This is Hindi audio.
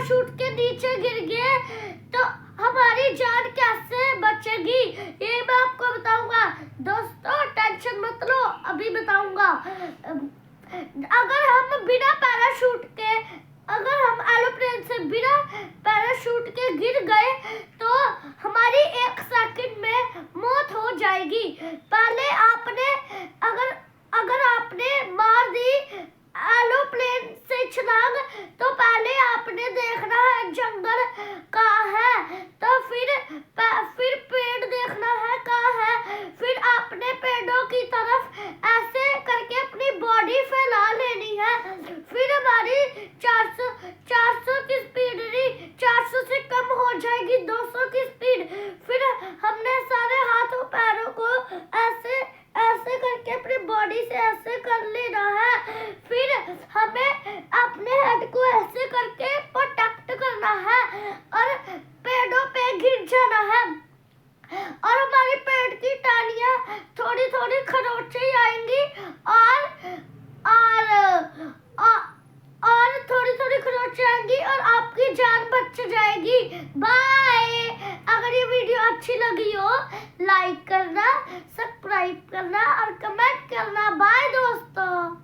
पैराशूट के नीचे गिर गए तो हमारी जान कैसे बचेगी, ये मैं आपको बताऊंगा। दोस्तों टेंशन मत लो, अभी बताऊंगा। अगर हम बिना पैराशूट के, अगर हम एरोप्लेन से बिना पैराशूट के गिर गए तो हमारी 1 सेकंड में मौत हो जाएगी। पहले आपने अगर आपने मार दी एरोप्लेन से छलांग तो पहले आपने देखना है जंगल कहाँ है, तो फिर पेड़ देखना है कहाँ है, फिर आपने पेड़ों की तरफ ऐसे करके अपनी बॉडी फैला लेनी है। फिर हमारी 400 की स्पीड नहीं, 400 से कम हो जाएगी, 200 की स्पीड। फिर हमने सारे हाथों पैरों को ऐसे ऐसे करके अपनी बॉडी से ऐसे कर लेना है। फिर हमें अपने हेड को ऐसे करके प्रोटेक्ट करना है और पेड़ों पे गिर जाना है। और हमारी पेड़ की टालियां थोड़ी थोड़ी खरोंचे आएंगी और थोड़ी थोड़ी खरोंचे आएंगी और आपकी जान बच जाएगी। बाय। अगर ये वीडियो अच्छी लगी हो लाइक करना, सब्सक्राइब करना और कमेंट करना। बाय दोस्तों।